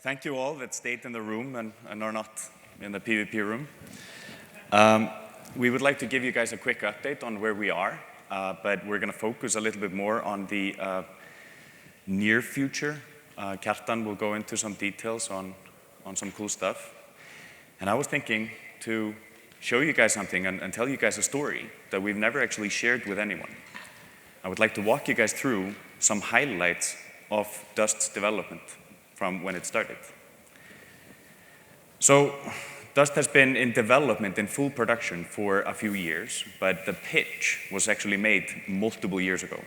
Thank you all that stayed in the room and are not in the PvP room. We would like to give you guys a quick update on where we are, but we're going to focus a little bit more on the near future. Kjartan will go into some details on some cool stuff. And I was thinking to show you guys something and tell you guys a story that we've never actually shared with anyone. I would like to walk you guys through some highlights of Dust's development from when it started. So Dust has been in development, in full production for a few years, but the pitch was actually made multiple years ago.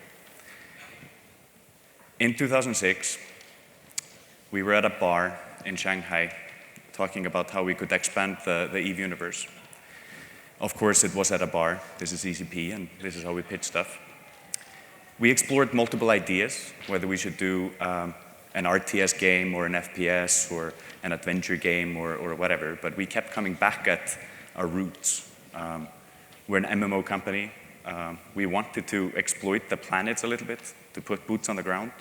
In 2006, we were at a bar in Shanghai talking about how we could expand the EVE universe. Of course, it was at a bar. This is ECP, and this is how we pitch stuff. We explored multiple ideas, whether we should do an RTS game or an FPS or an adventure game or whatever, but we kept coming back at our roots. We're an MMO company. We wanted to exploit the planets a little bit, to put boots on the ground,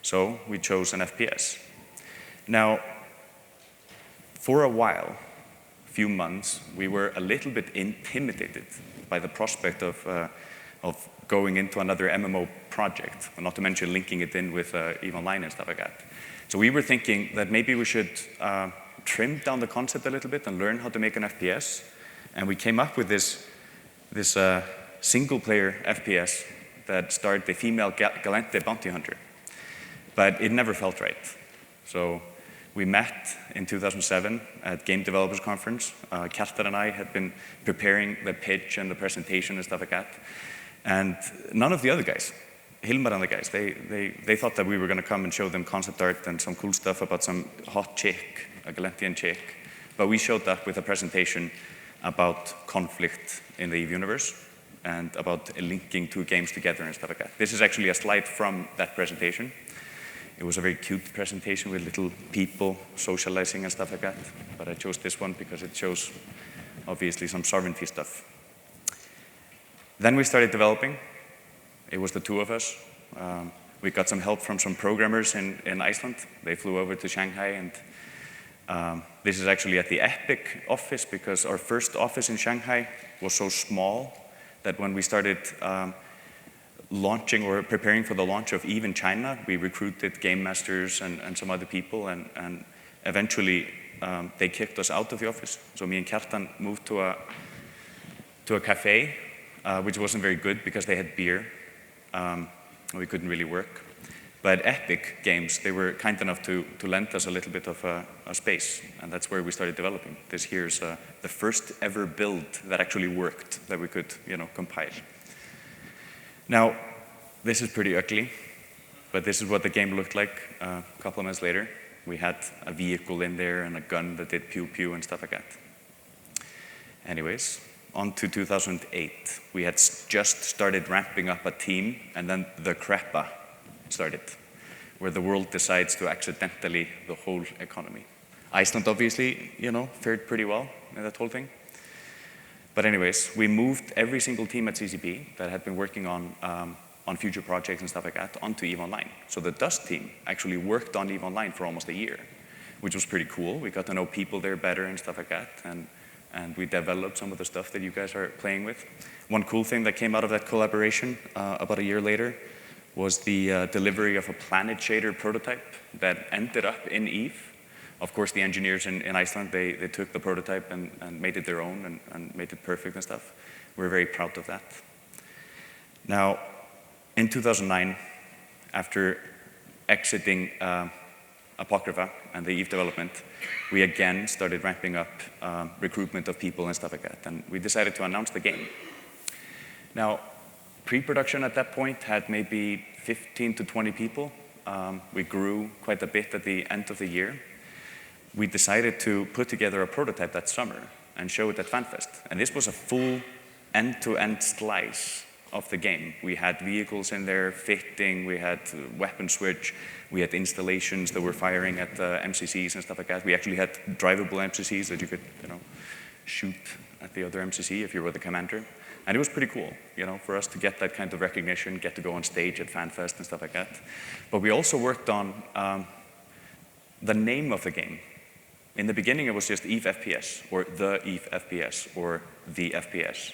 so we chose an FPS. Now, for a while, a few months, we were a little bit intimidated by the prospect of going into another MMO project, not to mention linking it in with EVE Online and stuff like that. So we were thinking that maybe we should trim down the concept a little bit and learn how to make an FPS. And we came up with this single-player FPS that starred the female Galante bounty hunter. But it never felt right. So we met in 2007 at Game Developers Conference. Kjartan and I had been preparing the pitch and the presentation and stuff like that. And none of the other guys, Hilmar and the guys, they thought that we were going to come and show them concept art and some cool stuff about some hot chick, a Galantian chick. But we showed up with a presentation about conflict in the EVE universe and about linking two games together and stuff like that. This is actually a slide from that presentation. It was a very cute presentation with little people socializing and stuff like that. But I chose this one because it shows, obviously, some sovereignty stuff. Then we started developing. It was the two of us. We got some help from some programmers in Iceland. They flew over to Shanghai, and this is actually at the Epic office because our first office in Shanghai was so small that when we started launching or preparing for the launch of EVE in China, we recruited game masters and some other people, and eventually they kicked us out of the office. So me and Kjartan moved to a cafe, which wasn't very good because they had beer. We couldn't really work. But Epic Games, they were kind enough to lend us a little bit of a space, and that's where we started developing. This here's the first ever build that actually worked, that we could, compile. Now, this is pretty ugly, but this is what the game looked like a couple of months later. We had a vehicle in there and a gun that did pew-pew and stuff like that. Anyways, on to 2008. We had just started ramping up a team, and then the crappa started, where the world decides to accidentally the whole economy. Iceland, obviously, fared pretty well in that whole thing. But anyways, we moved every single team at CCP that had been working on future projects and stuff like that onto EVE Online. So the Dust team actually worked on EVE Online for almost a year, which was pretty cool. We got to know people there better and stuff like that, and we developed some of the stuff that you guys are playing with. One cool thing that came out of that collaboration about a year later was the delivery of a planet shader prototype that ended up in EVE. Of course, the engineers in Iceland, they took the prototype and made it their own and made it perfect and stuff. We're very proud of that. Now, in 2009, after exiting Apocrypha and the EVE development, we again started ramping up recruitment of people and stuff like that, and we decided to announce the game. Now, pre-production at that point had maybe 15 to 20 people. We grew quite a bit at the end of the year. We decided to put together a prototype that summer and show it at FanFest, and this was a full end-to-end slice of the game. We had vehicles in there, fitting, we had weapon switch, we had installations that were firing at MCCs and stuff like that. We actually had drivable MCCs that you could, shoot at the other MCC if you were the commander. And it was pretty cool, for us to get that kind of recognition, get to go on stage at FanFest and stuff like that. But we also worked on the name of the game. In the beginning, it was just EVE FPS, or the EVE FPS, or the FPS.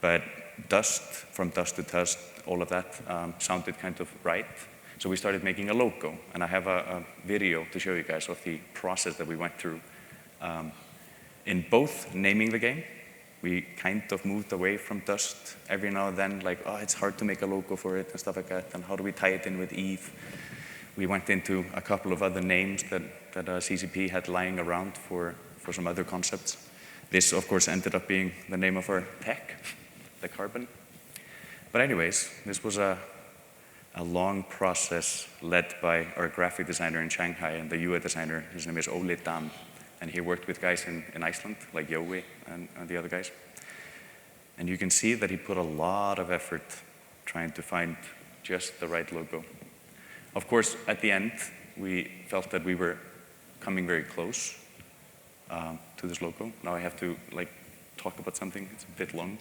But Dust, from Dust to Dust, all of that sounded kind of right. So we started making a logo, and I have a video to show you guys of the process that we went through. In both naming the game, we kind of moved away from Dust every now and then, like, oh, it's hard to make a logo for it and stuff like that, and how do we tie it in with EVE? We went into a couple of other names that CCP had lying around for some other concepts. This, of course, ended up being the name of our tech, the Carbon. But anyways, this was a long process led by our graphic designer in Shanghai and the UI designer. His name is Ole Dam, and he worked with guys in Iceland, like Jói and the other guys. And you can see that he put a lot of effort trying to find just the right logo. Of course, at the end, we felt that we were coming very close to this logo. Now I have to talk about something. It's a bit long.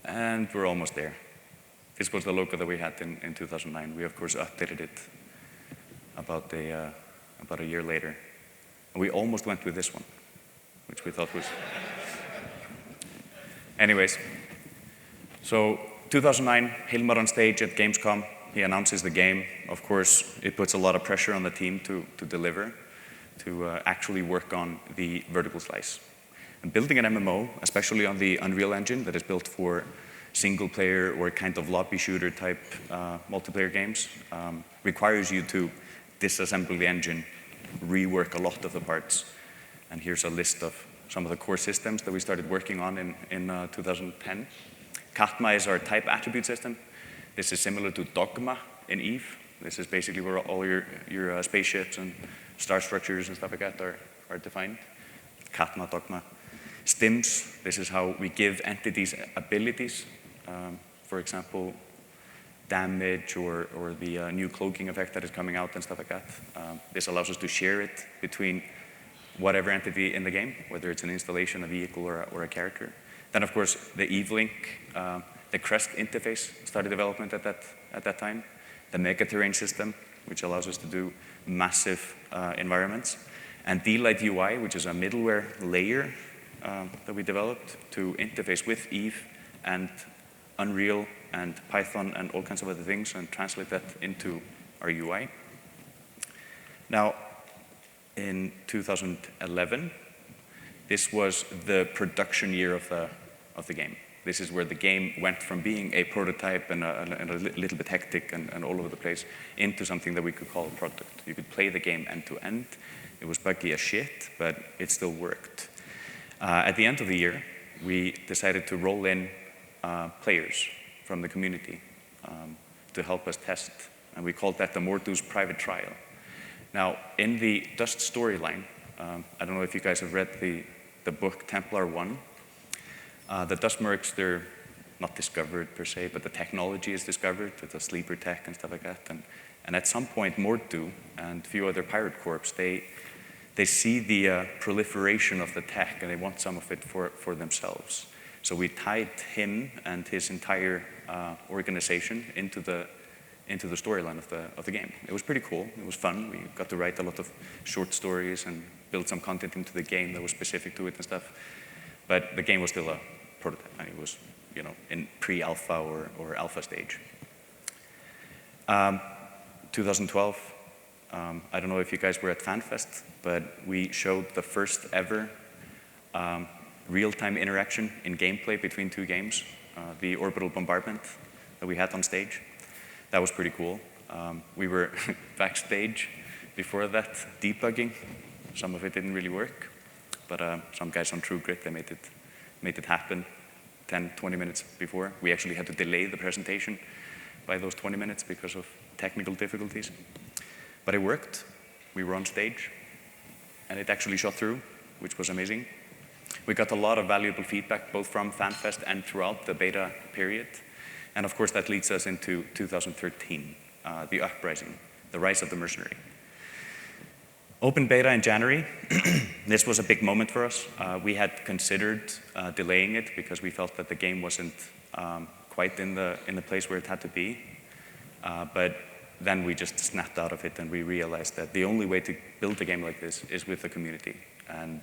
And we're almost there. This was the logo that we had in 2009. We, of course, updated it about a year later. And we almost went with this one, which we thought was... Anyways, so 2009, Hilmar on stage at Gamescom. He announces the game. Of course, it puts a lot of pressure on the team to deliver, to actually work on the vertical slice. And building an MMO, especially on the Unreal Engine that is built for single-player or kind of lobby shooter type multiplayer games, requires you to disassemble the engine, rework a lot of the parts. And here's a list of some of the core systems that we started working on in 2010. Katma is our type attribute system. This is similar to Dogma in EVE. This is basically where all your spaceships and star structures and stuff like that are defined. Katma, Dogma. Stims, this is how we give entities abilities. For example, damage or the new cloaking effect that is coming out and stuff like that. This allows us to share it between whatever entity in the game, whether it's an installation, a vehicle, or a character. Then, of course, the EVE Link, the Crest interface started development at that time. The Mega Terrain system, which allows us to do massive environments. And D-Light UI, which is a middleware layer that we developed to interface with EVE and Unreal and Python and all kinds of other things and translate that into our UI. Now, in 2011, this was the production year of the game. This is where the game went from being a prototype and a little bit hectic and all over the place into something that we could call a product. You could play the game end to end. It was buggy as shit, but it still worked. At the end of the year, we decided to roll in players from the community to help us test, and we called that the Mordu's private trial. Now, in the Dust storyline, I don't know if you guys have read the book Templar 1. The Dust mercs, they're not discovered per se, but the technology is discovered, the sleeper tech and stuff like that. And at some point, Mordu and a few other pirate corps, they see the proliferation of the tech and they want some of it for themselves. So we tied him and his entire organization into the storyline of the game. It was pretty cool. It was fun. We got to write a lot of short stories and build some content into the game that was specific to it and stuff. But the game was still a prototype, and it was, in pre-alpha or alpha stage. 2012. I don't know if you guys were at FanFest, but we showed the first ever real-time interaction in gameplay between two games, the Orbital bombardment that we had on stage. That was pretty cool. We were backstage before that debugging. Some of it didn't really work, but some guys on True Grit, they made it happen 10, 20 minutes before. We actually had to delay the presentation by those 20 minutes because of technical difficulties. But it worked. We were on stage, and it actually shot through, which was amazing. We got a lot of valuable feedback, both from FanFest and throughout the beta period. And of course, that leads us into 2013, the Uprising, the rise of the mercenary. Open beta in January. This was a big moment for us. We had considered delaying it because we felt that the game wasn't quite in the place where it had to be. But then we just snapped out of it and we realized that the only way to build a game like this is with the community. And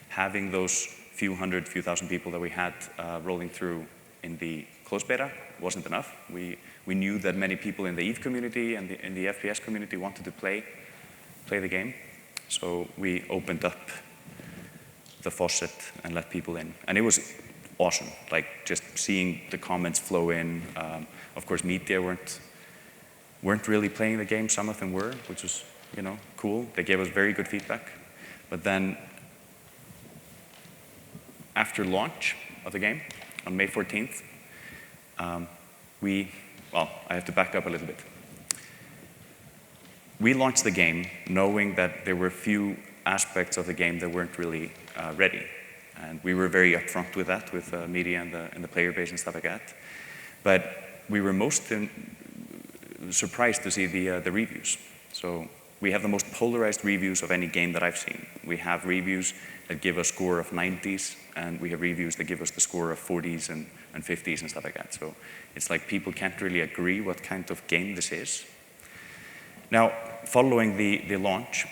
having those few hundred, few thousand people that we had rolling through in the closed beta wasn't enough. We knew that many people in the EVE community and in the FPS community wanted to play the game. So we opened up the faucet and let people in. And it was awesome, like just seeing the comments flow in. Of course, media weren't really playing the game. Some of them were, which was, cool. They gave us very good feedback. But then after launch of the game on May 14th, I have to back up a little bit. We launched the game knowing that there were few aspects of the game that weren't really ready. And we were very upfront with that, with media and the player base and stuff like that. But we were most surprised to see the reviews. So we have the most polarized reviews of any game that I've seen. We have reviews that give a score of 90s, and we have reviews that give us the score of 40s and 50s and stuff like that. So it's like people can't really agree what kind of game this is. Now, following the launch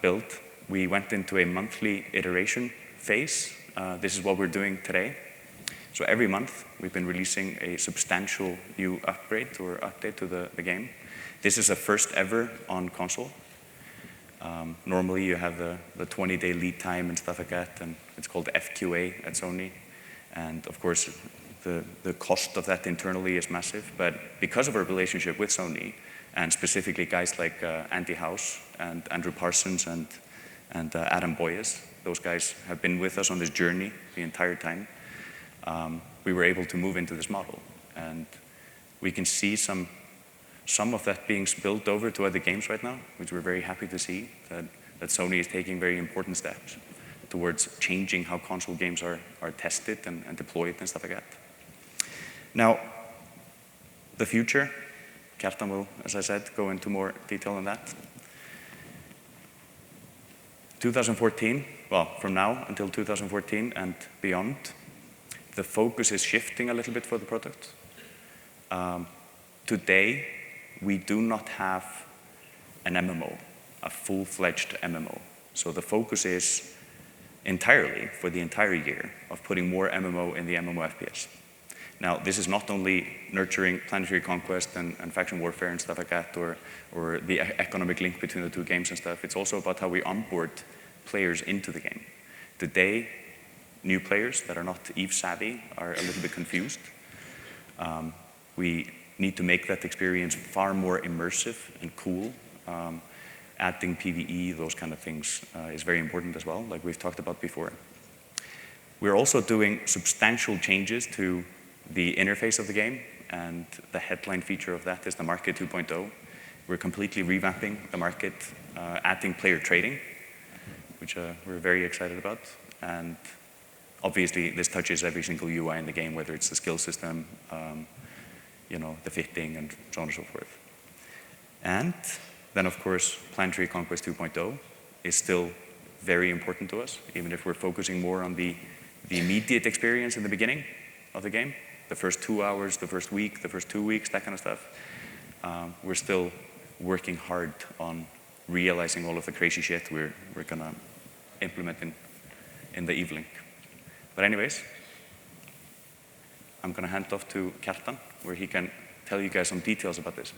build, we went into a monthly iteration phase. This is what we're doing today. So every month, we've been releasing a substantial new upgrade or update to the game. This is a first ever on console. Normally, you have the 20-day lead time and stuff like that, and it's called FQA at Sony. And of course, the cost of that internally is massive. But because of our relationship with Sony, and specifically guys like Andy House and Andrew Parsons and Adam Boyes, those guys have been with us on this journey the entire time. We were able to move into this model. And we can see some of that being spilled over to other games right now, which we're very happy to see, that Sony is taking very important steps towards changing how console games are tested and deployed and stuff like that. Now, the future, Kjartan will, as I said, go into more detail on that. 2014, well, from now until 2014 and beyond, the focus is shifting a little bit for the product. Today, we do not have an MMO, a full-fledged MMO. So the focus is entirely, for the entire year, of putting more MMO in the MMO FPS. Now, this is not only nurturing planetary conquest and faction warfare and stuff like that, or the economic link between the two games and stuff. It's also about how we onboard players into the game. Today, new players that are not EVE savvy are a little bit confused. We need to make that experience far more immersive and cool. Adding PvE, those kind of things is very important as well, like we've talked about before. We're also doing substantial changes to the interface of the game, and the headline feature of that is the Market 2.0. We're completely revamping the market, adding player trading, which we're very excited about. And obviously, this touches every single UI in the game, whether it's the skill system, the fitting, and so on and so forth. And then, of course, Planetary Conquest 2.0 is still very important to us, even if we're focusing more on the immediate experience in the beginning of the game, the first 2 hours, the first week, the first 2 weeks, that kind of stuff. We're still working hard on realizing all of the crazy shit we're gonna implement in the EVE link. But anyways, I'm gonna hand it off to Kjartan, where he can tell you guys some details about this.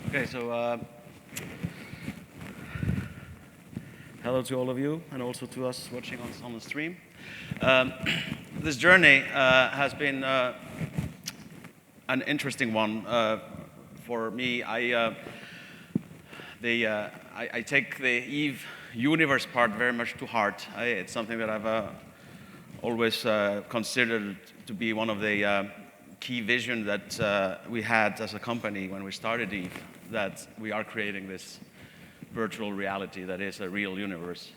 Okay, so hello to all of you, and also to us watching on the stream. This journey has been an interesting one for me. I take the EVE universe part very much to heart. It's something that I've always considered to be one of the key vision that we had as a company when we started EVE, that we are creating this virtual reality that is a real universe.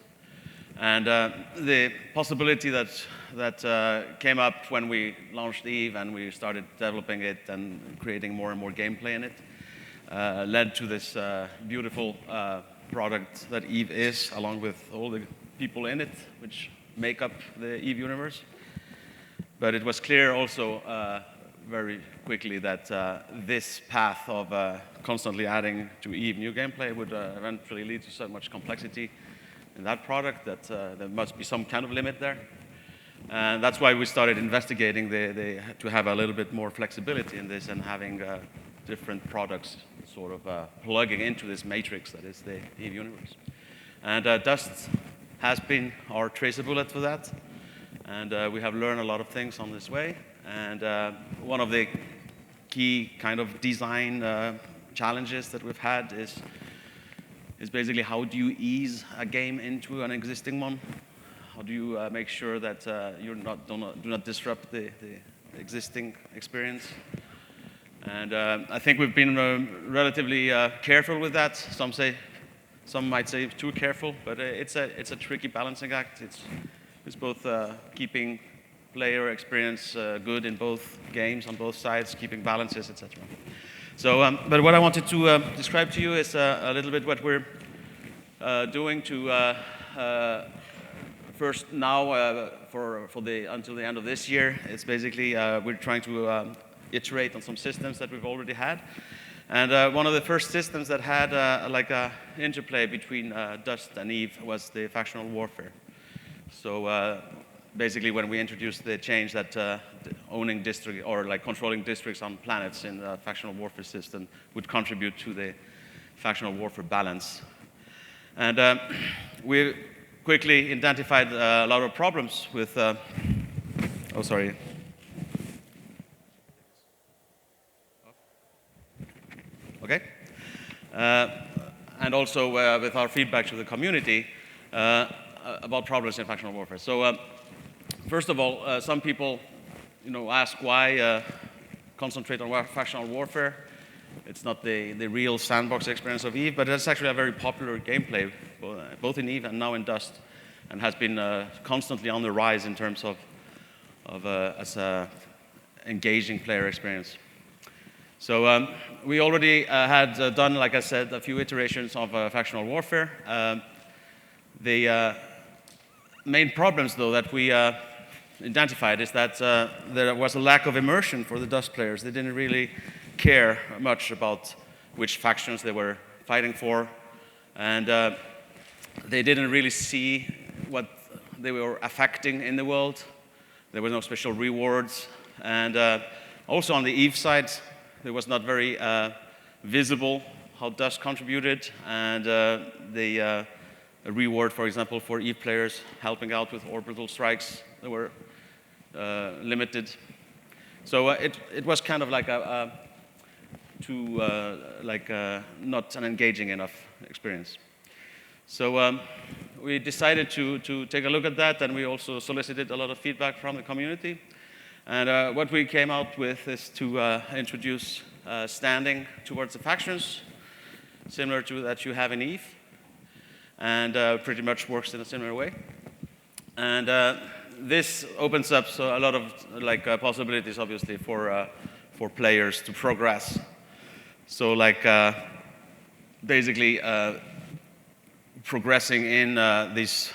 And the possibility that came up when we launched EVE and we started developing it and creating more and more gameplay in it led to this beautiful product that EVE is, along with all the people in it, which make up the EVE universe. But it was clear also very quickly that this path of constantly adding to EVE new gameplay would eventually lead to so much complexity in that product that there must be some kind of limit there. And that's why we started investigating to have a little bit more flexibility in this and having different products sort of plugging into this matrix that is the EVE universe. And Dust has been our tracer bullet for that. And we have learned a lot of things on this way. And one of the key kind of design challenges that we've had is basically how do you ease a game into an existing one? How do you make sure that you do not disrupt the existing experience? And I think we've been relatively careful with that. Some might say too careful, but it's a tricky balancing act. It's both keeping player experience good in both games on both sides, keeping balances, etc. So, but what I wanted to describe to you is a little bit what we're doing to first now until the end of this year. It's basically we're trying to iterate on some systems that we've already had. And one of the first systems that had like a interplay between Dust and EVE was the factional warfare. So basically when we introduced the change that owning district or like controlling districts on planets in the factional warfare system would contribute to the factional warfare balance. And we quickly identified a lot of problems with, Okay. And also with our feedback to the community about problems in factional warfare. So first of all, some people ask why concentrate on factional warfare. It's not the real sandbox experience of EVE, but it's actually a very popular gameplay, both in EVE and now in Dust, and has been constantly on the rise in terms of as a engaging player experience. So we already had done, like I said, a few iterations of factional warfare. The main problems, though, that we identified is that there was a lack of immersion for the Dust players. They didn't really care much about which factions they were fighting for, and they didn't really see what they were affecting in the world. There were no special rewards, and also on the EVE side, it was not very visible how Dust contributed, and the reward, for example, for EVE players helping out with orbital strikes, they were limited. So it was kind of like not an engaging enough experience. So we decided to take a look at that, and we also solicited a lot of feedback from the community. And what we came out with is to introduce standing towards the factions, similar to that you have in EVE, and pretty much works in a similar way. And this opens up a lot of possibilities, obviously, for players to progress. So basically progressing in these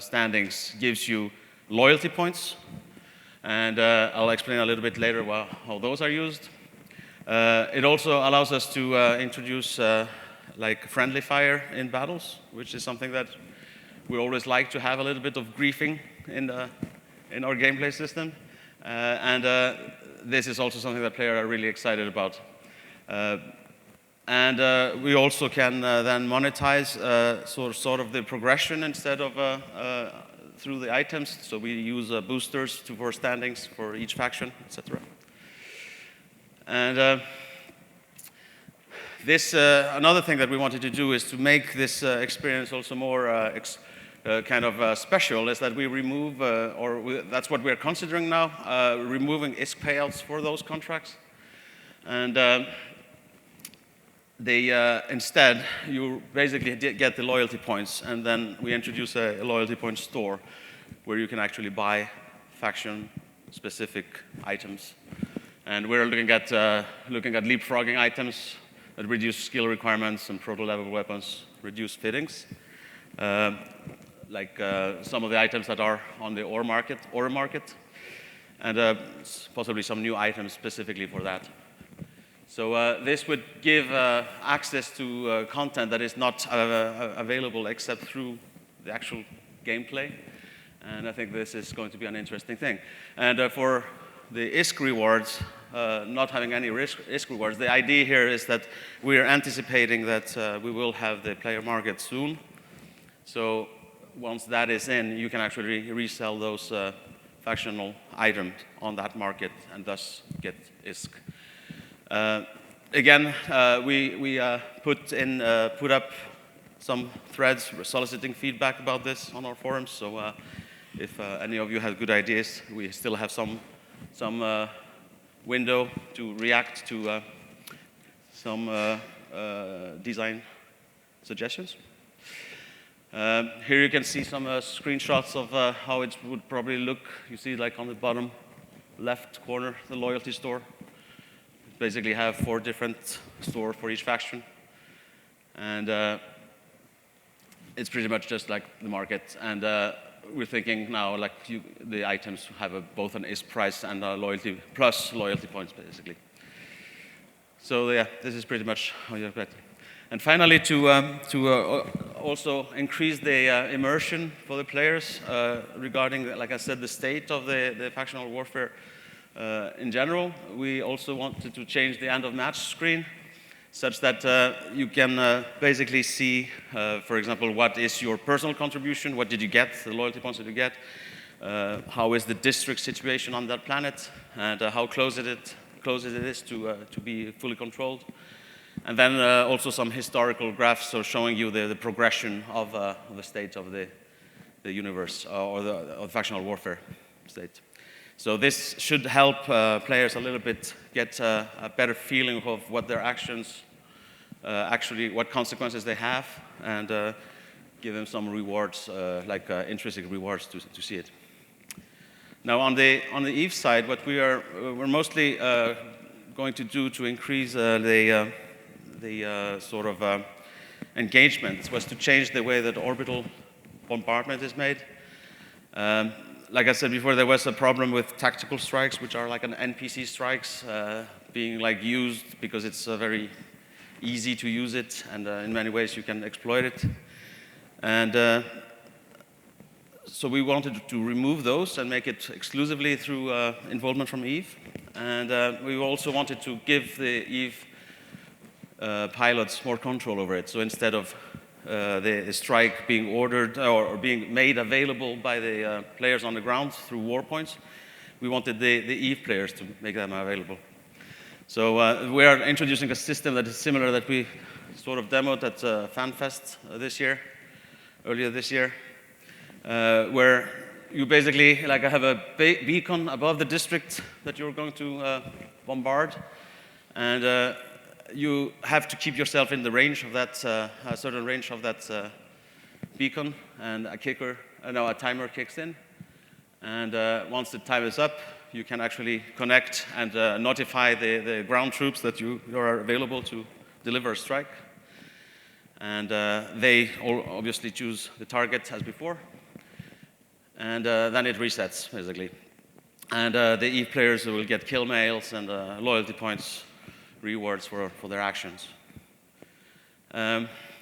standings gives you loyalty points. And I'll explain a little bit later how those are used. It also allows us to introduce friendly fire in battles, which is something that we always like to have a little bit of griefing in our gameplay system. And this is also something that players are really excited about. And we also can then monetize sort of the progression instead of through the items. So we use boosters for standings for each faction, etc. And another thing that we wanted to do is to make this experience also more kind of special, is that we remove, that's what we're considering now, removing ISK payouts for those contracts. And instead, you basically get the loyalty points, and then we introduce a loyalty point store where you can actually buy faction-specific items. And we're looking at leapfrogging items that reduce skill requirements and proto-level weapons, reduce fittings, like some of the items that are on the ore market, and possibly some new items specifically for that. So this would give access to content that is not available except through the actual gameplay. And I think this is going to be an interesting thing. And for the ISK rewards, not having any ISK rewards, the idea here is that we are anticipating that we will have the player market soon. So once that is in, you can actually resell those factional items on that market and thus get ISK. Again, we put up some threads soliciting feedback about this on our forums. So if any of you have good ideas, we still have some window to react to some design suggestions. Here you can see some screenshots of how it would probably look. You see, like on the bottom left corner, the loyalty store. Basically have 4 different stores for each faction. And it's pretty much just like the market. And we're thinking now like the items have both an ISK price and a loyalty plus loyalty points, basically. So yeah, this is pretty much how you get. And finally, to also increase the immersion for the players regarding, like I said, the state of the factional warfare in general, we also wanted to change the end of match screen such that you can basically see, for example, what is your personal contribution, what did you get, the loyalty points that you get, how is the district situation on that planet, and how close it is to be fully controlled. And then also some historical graphs, so showing you the progression of the state of the universe or the factional warfare state. So this should help players a little bit get a better feeling of what their actions actually, what consequences they have, and give them some rewards, like intrinsic rewards to see it. Now on the EVE side, what we're mostly going to do to increase the sort of engagement was to change the way that orbital bombardment is made. Like I said before, there was a problem with tactical strikes, which are like an NPC strikes, being like used because it's very easy to use it, and in many ways you can exploit it. And so we wanted to remove those and make it exclusively through involvement from EVE. And we also wanted to give the EVE pilots more control over it. So instead of the strike being ordered or being made available by the players on the ground through war points, we wanted the EVE players to make them available. So we are introducing a system that is similar that we sort of demoed at FanFest earlier this year, where you basically like have a beacon above the district that you're going to bombard, and you have to keep yourself in the range of that, a certain range of that beacon, and a timer kicks in. And once the time is up, you can actually connect and notify the ground troops that you are available to deliver a strike. And they all obviously choose the target as before. And then it resets, basically. And the EVE players will get kill mails and loyalty points, rewards for their actions.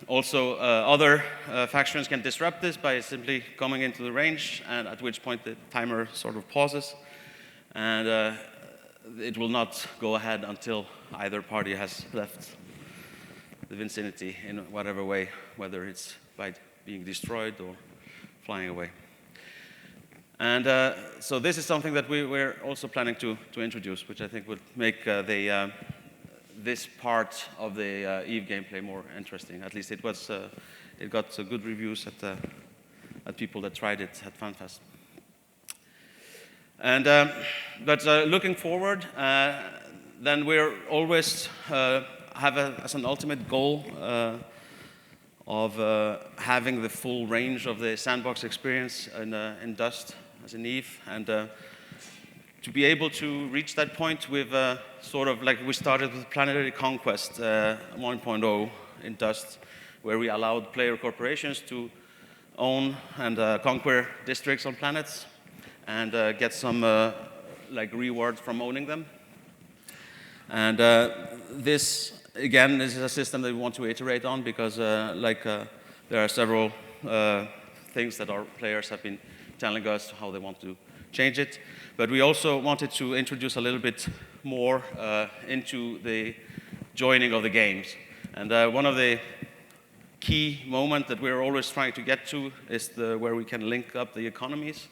Also, other factions can disrupt this by simply coming into the range, and at which point the timer sort of pauses. And it will not go ahead until either party has left the vicinity in whatever way, whether it's by being destroyed or flying away. And so this is something that we're also planning to introduce, which I think would make this part of the EVE gameplay more interesting. At least it got good reviews at people that tried it at FanFest. And but looking forward, then we're always have as an ultimate goal of having the full range of the sandbox experience in Dust as in EVE, and to be able to reach that point, we've sort of like we started with planetary conquest 1.0 in Dust, where we allowed player corporations to own and conquer districts on planets and get some like rewards from owning them. And this, again, this is a system that we want to iterate on because there are several things that our players have been telling us how they want to change it. But we also wanted to introduce a little bit more into the joining of the games. And one of the key moments that we're always trying to get to is where we can link up the economies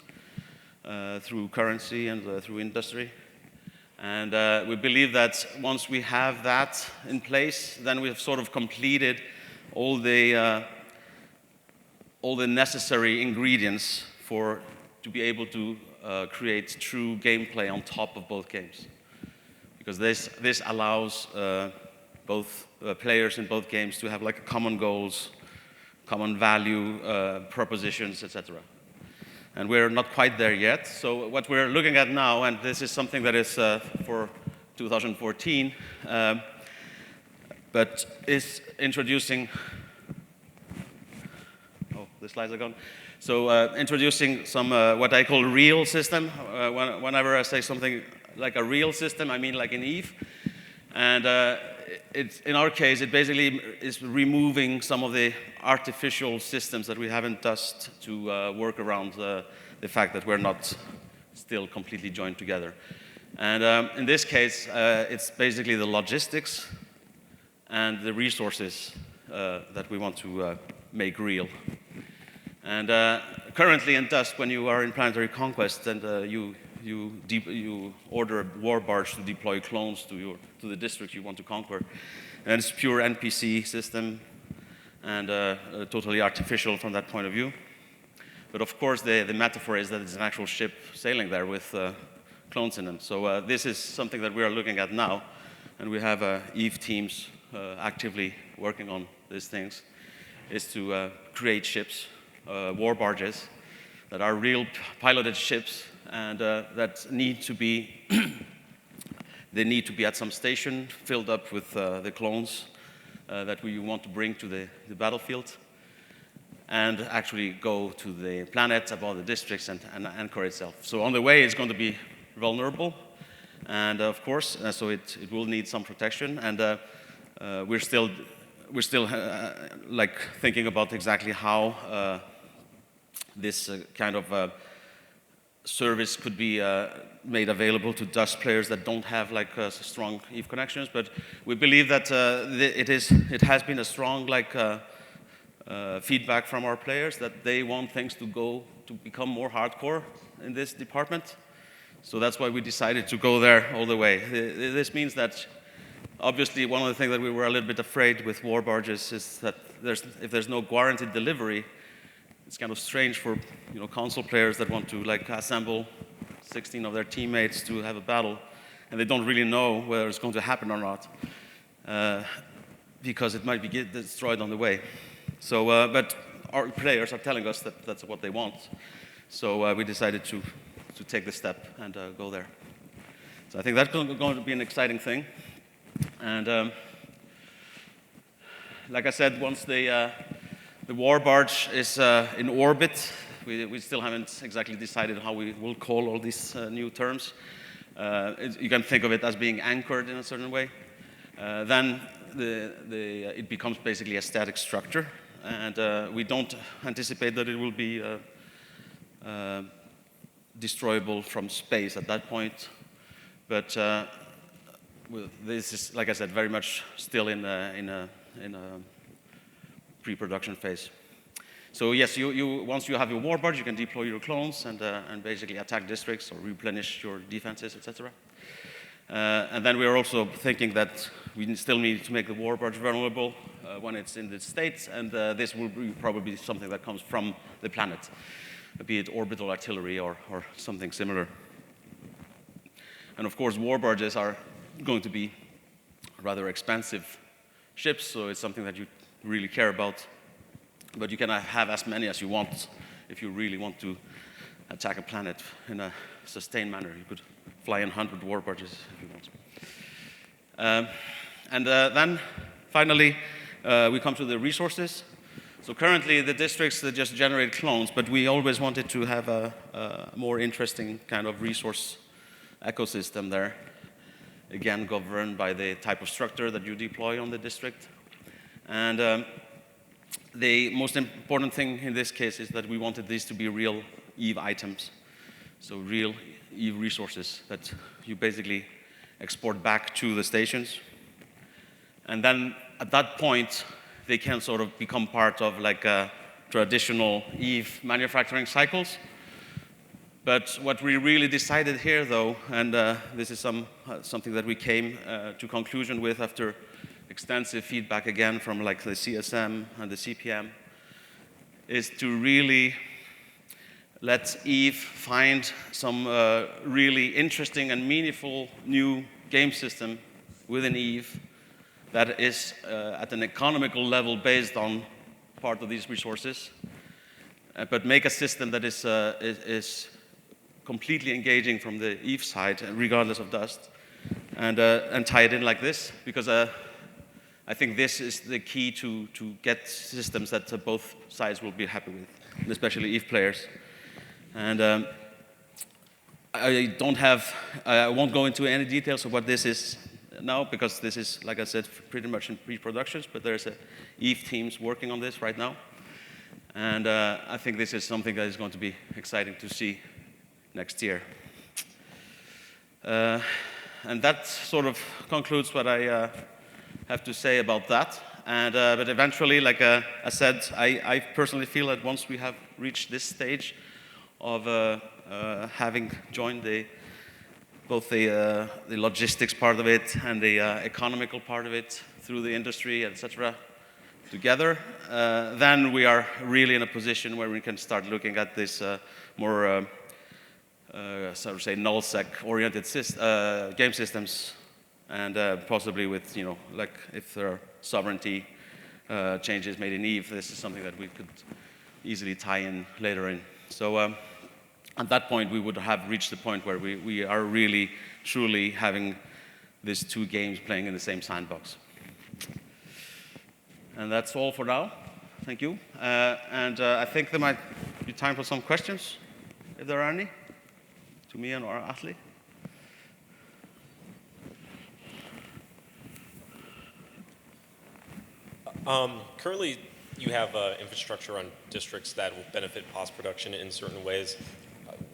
through currency and through industry. And we believe that once we have that in place, then we've sort of completed all the necessary ingredients to be able to create true gameplay on top of both games. Because this allows both players in both games to have like common goals, common value propositions, etc. And we're not quite there yet. So what we're looking at now, and this is something that is for 2014, but is introducing, oh, the slides are gone. So introducing some what I call real system. Whenever I say something like a real system, I mean like in Eve. And in our case, it basically is removing some of the artificial systems that we have in Dust to work around the fact that we're not still completely joined together. And in this case, it's basically the logistics and the resources that we want to make real. And currently in Dust, when you are in planetary conquest and you order a war barge to deploy clones to the district you want to conquer, and it's pure NPC system and totally artificial from that point of view. But of course, the metaphor is that it's an actual ship sailing there with clones in them. So this is something that we are looking at now, and we have Eve teams actively working on these things, is to create ships, war barges, that are real piloted ships, and that need to be they need to be at some station filled up with the clones that we want to bring to the battlefield, and actually go to the planet above the districts and anchor itself. So on the way, it's going to be vulnerable, and of course, so it will need some protection, and we're still like thinking about exactly how this kind of service could be made available to Dust players that don't have like strong Eve connections. But we believe that it has been a strong like feedback from our players that they want things to become more hardcore in this department. So that's why we decided to go there all the way. This means that obviously one of the things that we were a little bit afraid with war barges is that if there's no guaranteed delivery, it's kind of strange for console players that want to like assemble 16 of their teammates to have a battle, and they don't really know whether it's going to happen or not, because it might be destroyed on the way. So, but our players are telling us that that's what they want. So we decided to take the step and go there. So I think that's going to be an exciting thing. And like I said, once the war barge is in orbit, we still haven't exactly decided how we will call all these new terms. You can think of it as being anchored in a certain way. Then it becomes basically a static structure, and we don't anticipate that it will be destroyable from space at that point. But this is, like I said, very much still in a pre-production phase. So yes, once you have your war barge, you can deploy your clones and basically attack districts or replenish your defenses, etc. And then we are also thinking that we still need to make the war barge vulnerable when it's in the States, and this will be probably something that comes from the planet, be it orbital artillery or something similar. And of course, war barges are going to be rather expensive ships, so it's something that you really care about. But you can have as many as you want if you really want to attack a planet in a sustained manner. You could fly in 100 war barges if you want. Then finally, we come to the resources. So currently, the districts they just generate clones, but we always wanted to have a more interesting kind of resource ecosystem there. Again, governed by the type of structure that you deploy on the district. And the most important thing in this case is that we wanted these to be real EVE items. So real EVE resources that you basically export back to the stations. And then at that point, they can sort of become part of like traditional EVE manufacturing cycles. But what we really decided here, though, and this is something that we came to conclusion with after extensive feedback again from like the CSM and the CPM, is to really let EVE find some really interesting and meaningful new game system within EVE that is at an economical level based on part of these resources, but make a system that is completely engaging from the EVE side, regardless of dust, and tie it in like this, because I think this is the key to get systems that both sides will be happy with, and especially EVE players. And I won't go into any details of what this is now, because this is, like I said, pretty much in pre-productions, but there's EVE teams working on this right now. And I think this is something that is going to be exciting to see next year. And that sort of concludes what I have to say about that. And, but eventually, like I said, I personally feel that once we have reached this stage of having joined both the logistics part of it and the economical part of it through the industry, etc., together, then we are really in a position where we can start looking at this more, so to say, null-sec-oriented game systems, and possibly with, like if there are sovereignty changes made in EVE, this is something that we could easily tie in later in. So at that point, we would have reached the point where we are really, truly having these two games playing in the same sandbox. And that's all for now. Thank you. And I think there might be time for some questions, if there are any, to me and or Atli. Currently, you have infrastructure on districts that will benefit POS production in certain ways.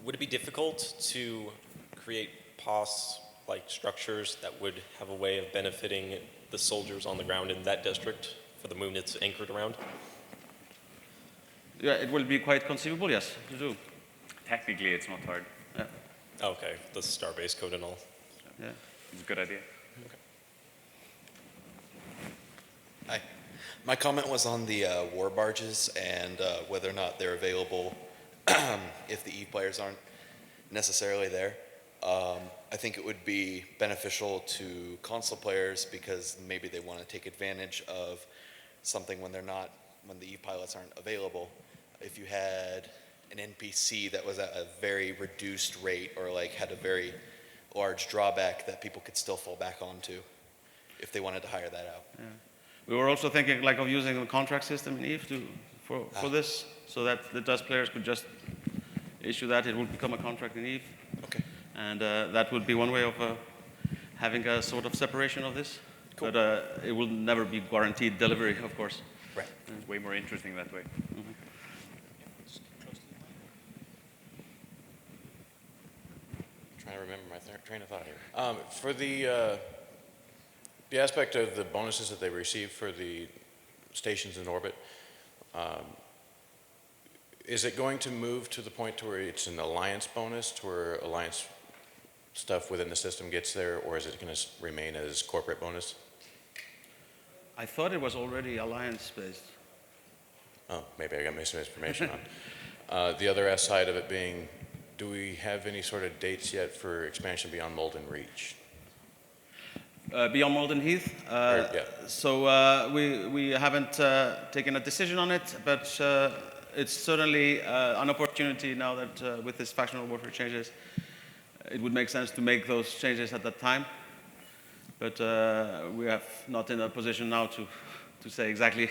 Would it be difficult to create POS-like structures that would have a way of benefiting the soldiers on the ground in that district for the moon it's anchored around? Yeah, it will be quite conceivable, yes, to do. Technically, it's not hard. Yeah. Okay, the star-based code and all. Yeah. It's a good idea. Okay. Hi. My comment was on the war barges and whether or not they're available if the EVE players aren't necessarily there. I think it would be beneficial to console players because maybe they want to take advantage of something when the EVE pilots aren't available. If you had an NPC that was at a very reduced rate or like had a very large drawback that people could still fall back onto if they wanted to hire that out. Yeah. We were also thinking like of using a contract system in EVE for this, so that the dust players could just issue that. It would become a contract in EVE. Okay. And that would be one way of having a sort of separation of this. Cool. But it will never be guaranteed delivery, of course. Right. It's way more interesting that way. Mm-hmm. Trying to remember my train of thought here. For the aspect of the bonuses that they receive for the stations in orbit, is it going to move to the point to where it's an alliance bonus, to where alliance stuff within the system gets there, or is it going to remain as corporate bonus? I thought it was already alliance-based. Oh, maybe I got misinformation on. The other side of it being, do we have any sort of dates yet for expansion beyond Molten Reach? Beyond Molten Heath. Yeah. So we haven't taken a decision on it, but it's certainly an opportunity now that with this factional warfare changes, it would make sense to make those changes at that time. But we are not in a position now to say exactly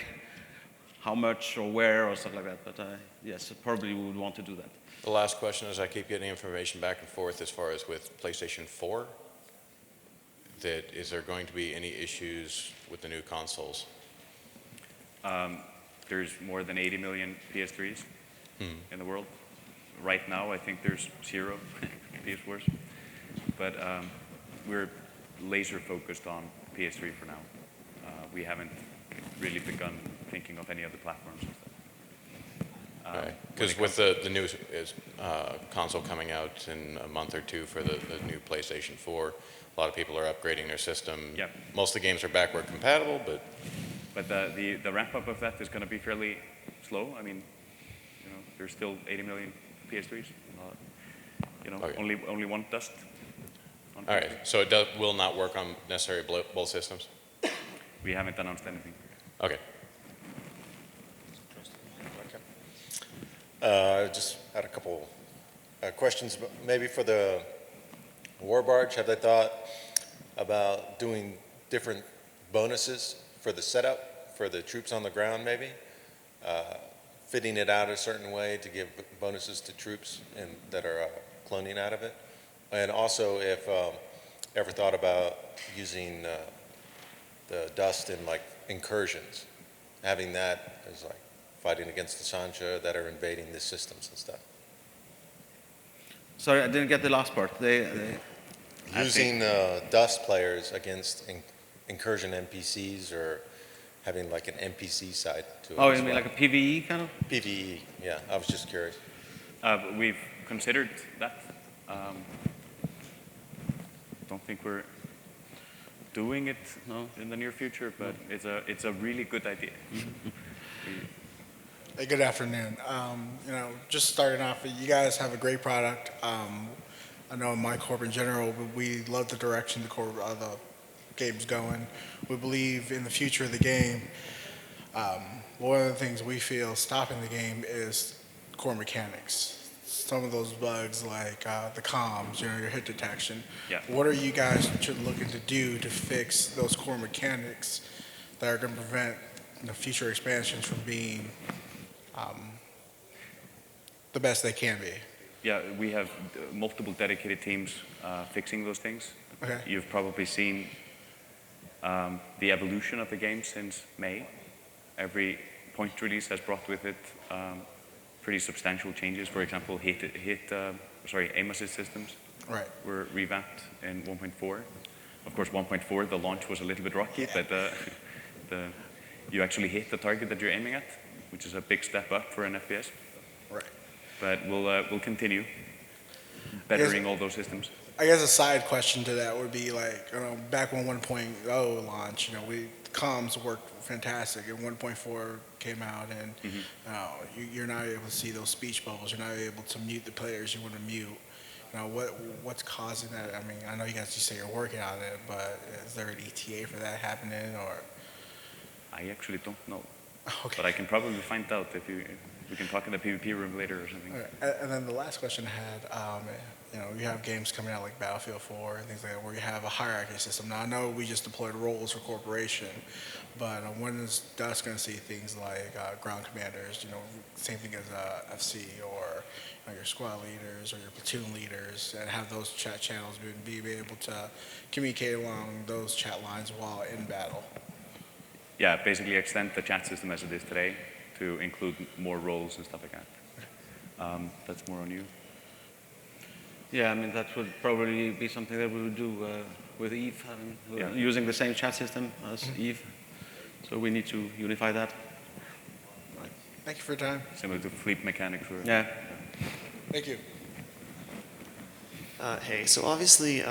how much or where or stuff like that. But yes, probably we would want to do that. The last question is, I keep getting information back and forth as far as with PlayStation 4, that is there going to be any issues with the new consoles? There's more than 80 million PS3s in the world. Right now, I think there's 0 PS4s. But we're laser focused on PS3 for now. We haven't really begun thinking of any other platforms and stuff. Because with the new console coming out in a month or two for the new PlayStation 4, a lot of people are upgrading their system. Yeah. Most of the games are backward compatible, but the ramp up of that is going to be fairly slow. I mean, there's still 80 million PS3s. Okay. Only one dust. On all right. So it will not work on necessarily both systems. We haven't announced anything. Okay. Just had a couple questions, maybe for the war barge. Have they thought about doing different bonuses for the setup for the troops on the ground, maybe? Fitting it out a certain way to give bonuses to troops that are cloning out of it? And also, if ever thought about using the dust in like incursions, having that as like fighting against the Sancha that are invading the systems and stuff. Sorry, I didn't get the last part. Using dust players against incursion NPCs, or having like an NPC side to it. Oh, as you mean well. like a PvE kind of? PvE, yeah, I was just curious. We've considered that. Don't think we're doing it in the near future, but it's a really good idea. Hey, good afternoon. Just starting off, you guys have a great product. I know in my corp in general, we love the direction the game's going. We believe in the future of the game. One of the things we feel stopping the game is core mechanics. Some of those bugs like the comms, your hit detection. Yeah. What are you guys looking to do to fix those core mechanics that are going to prevent future expansions from being the best they can be? Yeah, we have multiple dedicated teams fixing those things. Okay. You've probably seen the evolution of the game since May. Every point release has brought with it pretty substantial changes. For example, aim assist systems Right. were revamped in 1.4. Of course, 1.4, the launch was a little bit rocky, but you actually hit the target that you're aiming at, which is a big step up for an FPS. Right. But we'll continue bettering all those systems. I guess a side question to that would be like, back when 1.0 launched, comms worked fantastic, and 1.4 came out, and you're not able to see those speech bubbles. You're not able to mute the players you want to mute. What's causing that? I mean, I know you guys just say you're working on it, but is there an ETA for that happening, or? I actually don't know, Okay. but I can probably find out if we can talk in the PvP room later or something. All right. And then the last question I had, you have games coming out like Battlefield 4 and things like that where you have a hierarchy system. Now, I know we just deployed roles for corporation, but when is Dust going to see things like ground commanders, same thing as FC, or your squad leaders or your platoon leaders, and have those chat channels be able to communicate along those chat lines while in battle? Yeah, basically extend the chat system as it is today to include more roles and stuff like that. That's more on you. Yeah, I mean, that would probably be something that we would do with Eve, using the same chat system as Eve. So we need to unify that. Right. Thank you for your time. Similar to fleet mechanics. Yeah. Thank you. Hey, so obviously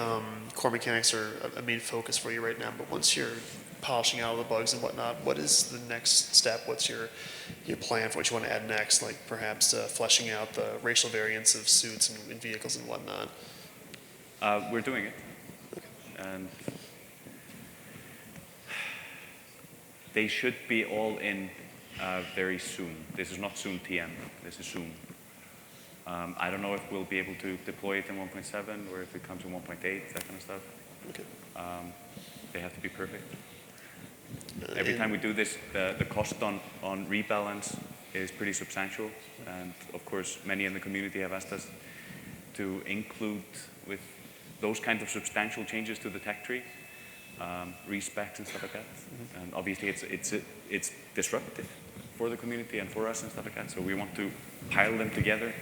core mechanics are a main focus for you right now, but once you're polishing out all the bugs and whatnot, what is the next step? What's your plan for what you want to add next, like perhaps fleshing out the racial variants of suits and vehicles and whatnot? We're doing it. And they should be all in very soon. This is not soon TM, this is soon. I don't know if we'll be able to deploy it in 1.7 or if it comes in 1.8, that kind of stuff. Okay. They have to be perfect. Every time we do this, the cost on rebalance is pretty substantial. And of course, many in the community have asked us to include with those kinds of substantial changes to the tech tree, respecs and stuff like that. And obviously it's disruptive for the community and for us and stuff like that. So we want to pile them together.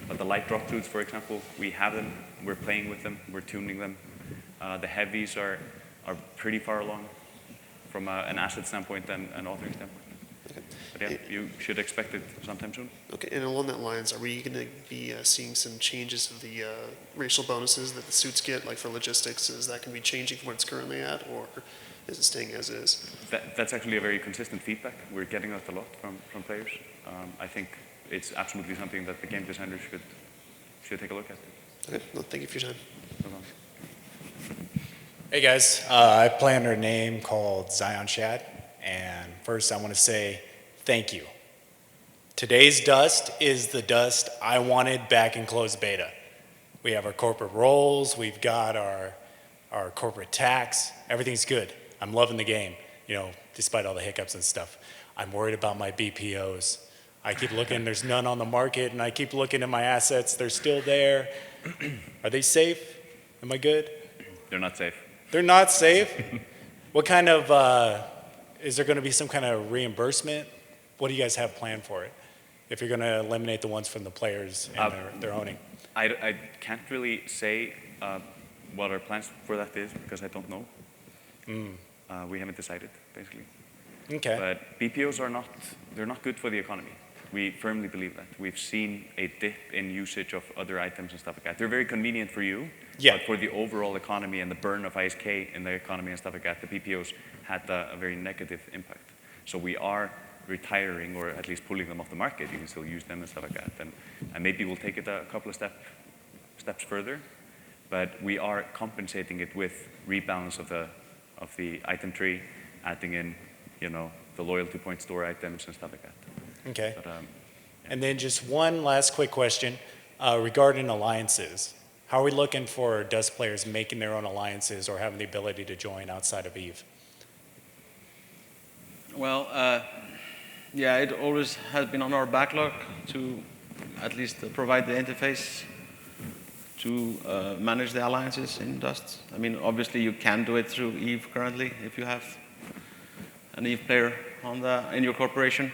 But the light drop tools, for example, we have them, we're playing with them, we're tuning them. The heavies are pretty far along from an asset standpoint and authoring standpoint. Okay. But yeah, you should expect it sometime soon. Okay, and along that lines, are we going to be seeing some changes of the racial bonuses that the suits get, like for logistics? Is that going to be changing from where it's currently at, or is it staying as is? That's actually a very consistent feedback. We're getting that a lot from players. I think it's absolutely something that the game designers should take a look at. Okay, well, thank you for your time. No problem. Hey guys, I play under a name called Zion Shad, and first I want to say thank you. Today's dust is the dust I wanted back in closed beta. We have our corporate roles, we've got our corporate tax, everything's good. I'm loving the game, despite all the hiccups and stuff. I'm worried about my BPOs. I keep looking, there's none on the market, and I keep looking at my assets, they're still there. Are they safe? Am I good? They're not safe. They're not safe? What kind of, is there going to be some kind of reimbursement? What do you guys have planned for it? If you're going to eliminate the ones from the players and their owning? I can't really say what our plans for that is because I don't know. We haven't decided, basically. Okay. But BPOs they're not good for the economy. We firmly believe that. We've seen a dip in usage of other items and stuff like that. They're very convenient for you, but for the overall economy and the burn of ISK in the economy and stuff like that, the BPOs had a very negative impact. So we are retiring or at least pulling them off the market. You can still use them and stuff like that. And maybe we'll take it a couple of steps further, but we are compensating it with rebalance of the item tree, adding in, the loyalty point store items and stuff like that. Okay. But, And then just one last quick question regarding alliances. How are we looking for Dust players making their own alliances or having the ability to join outside of EVE? Well, it always has been on our backlog to at least provide the interface to manage the alliances in Dust. I mean, obviously you can do it through EVE currently if you have an EVE player in your corporation.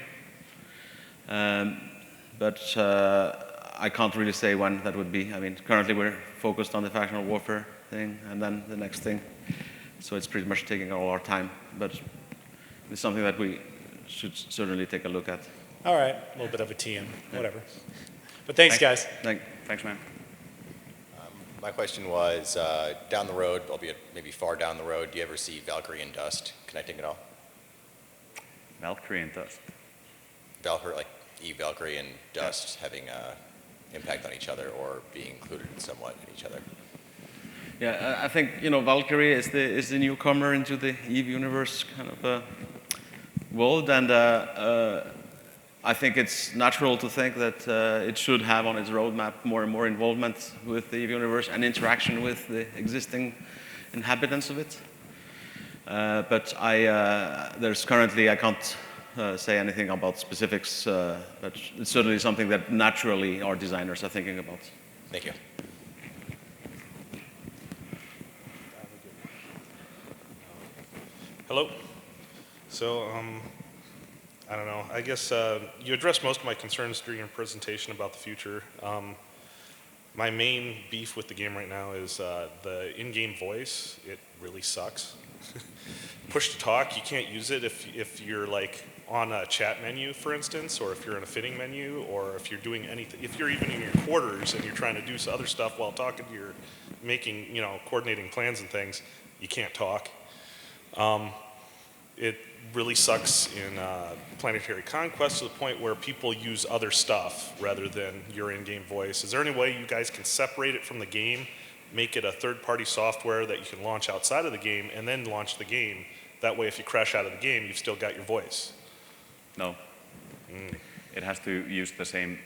But I can't really say when that would be. I mean, currently we're focused on the factional warfare thing and then the next thing. So it's pretty much taking all our time. But it's something that we should certainly take a look at. All right, a little bit of a TM, whatever. But thanks, guys. Thanks, man. My question was, down the road, albeit maybe far down the road, do you ever see Valkyrie and Dust connecting at all? Valkyrie and Dust. Valkyrie, like Eve Valkyrie and Dust having impact on each other or being included somewhat in each other? Yeah, I think Valkyrie is the newcomer into the EVE universe kind of world, and I think it's natural to think that it should have on its roadmap more and more involvement with the EVE universe and interaction with the existing inhabitants of it. But there's currently, I can't say anything about specifics, but it's certainly something that naturally our designers are thinking about. Thank you. Hello. So, I don't know. I guess you addressed most of my concerns during your presentation about the future. My main beef with the game right now is the in-game voice. It really sucks. Push to talk, you can't use it if you're like on a chat menu, for instance, or if you're in a fitting menu, or if you're doing anything, if you're even in your quarters and you're trying to do other stuff while talking to your, coordinating plans and things, you can't talk. It really sucks in planetary conquest to the point where people use other stuff rather than your in-game voice. Is there any way you guys can separate it from the game, make it a third-party software that you can launch outside of the game and then launch the game? That way, if you crash out of the game, you've still got your voice. No. It has to use the same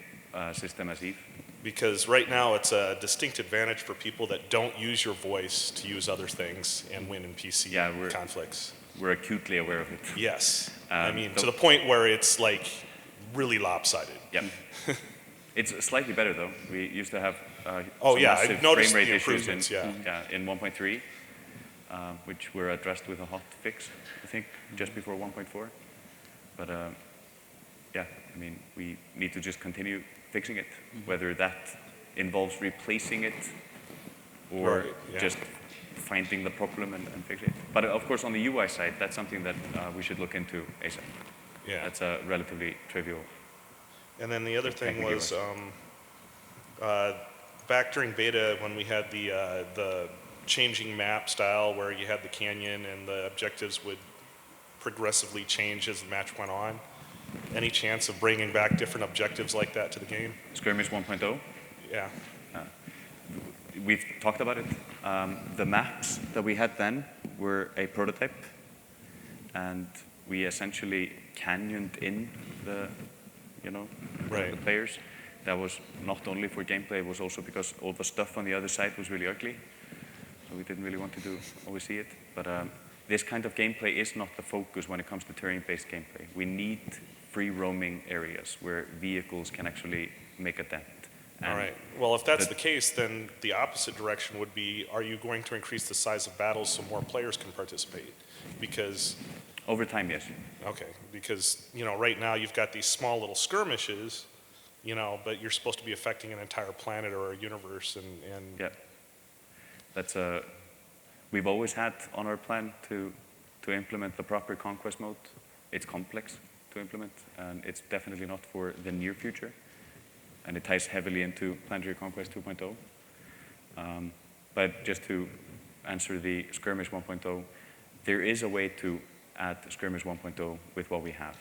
system as Eve. Because right now it's a distinct advantage for people that don't use your voice to use other things and win in PC conflicts. We're acutely aware of it. Yes. I mean, to the point where it's like really lopsided. Yep. It's slightly better though. We used to have I've noticed frame rate the issues improvements, in 1.3, which were addressed with a hot fix, I think, just before 1.4. But yeah, I mean, we need to just continue fixing it, whether that involves replacing it or just finding the problem and fixing it. But of course, on the UI side, that's something that we should look into ASAP. Yeah. That's a relatively trivial. And then the other thing was back during beta when we had the changing map style where you had the canyon and the objectives would progressively change as the match went on. Any chance of bringing back different objectives like that to the game? Skirmish 1.0? Yeah. We've talked about it. The maps that we had then were a prototype, and we essentially canyoned in the players. That was not only for gameplay, it was also because all the stuff on the other side was really ugly. So we didn't really want to always see it. But this kind of gameplay is not the focus when it comes to terrain-based gameplay. We need free roaming areas where vehicles can actually make a dent. All right. Well, if that's the case, then the opposite direction would be, are you going to increase the size of battles so more players can participate? Because over time, yes. Okay, because right now you've got these small little skirmishes, but you're supposed to be affecting an entire planet or a universe, and yeah, that's we've always had on our plan to implement the proper conquest mode. It's complex to implement, and it's definitely not for the near future, and it ties heavily into planetary conquest 2.0. But just to answer the skirmish 1.0, there is a way to add skirmish 1.0 with what we have.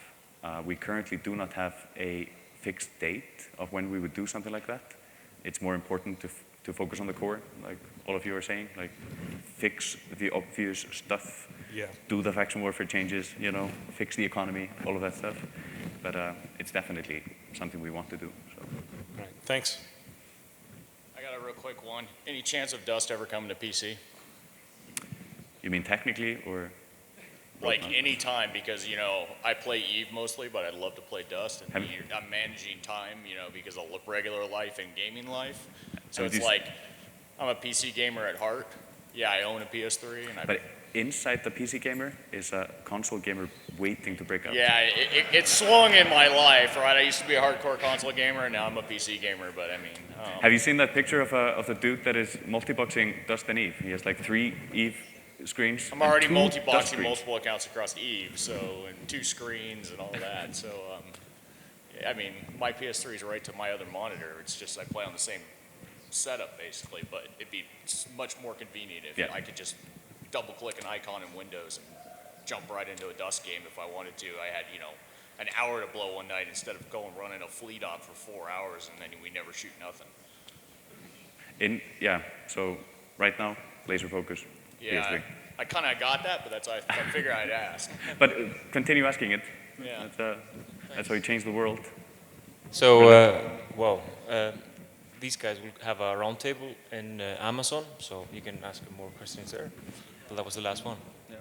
We currently do not have a fixed date of when we would do something like that. It's more important to focus on the core, like all of you are saying, like fix the obvious stuff, do the faction warfare changes, fix the economy, all of that stuff. But it's definitely something we want to do. So. All right, thanks. I got a real quick one. Any chance of Dust ever coming to PC? You mean technically, or? Like any time, because I play Eve mostly, but I'd love to play Dust, and I'm managing time, because of regular life and gaming life. So it's like I'm a PC gamer at heart. Yeah, I own a PS3, and but inside the PC gamer is a console gamer waiting to break out. Yeah, it swung in my life, right? I used to be a hardcore console gamer, and now I'm a PC gamer. But I mean, have you seen that picture of the dude that is multi-boxing Dust and Eve? He has like 3 Eve screens. I'm already multi-boxing multiple accounts across Eve, and 2 screens and all that. So, I mean, my PS3 is right to my other monitor. It's just I play on the same setup basically, but it'd be much more convenient if I could just double-click an icon in Windows and jump right into a Dust game if I wanted to. I had, an hour to blow one night instead of running a fleet op for 4 hours, and then we never shoot nothing. So right now, laser focus. Yeah, I kind of got that, but that's why I figured I'd ask. But continue asking it. Yeah. That's how you change the world. So, these guys will have a roundtable in Amazon, so you can ask more questions there. But that was the last one. Yeah.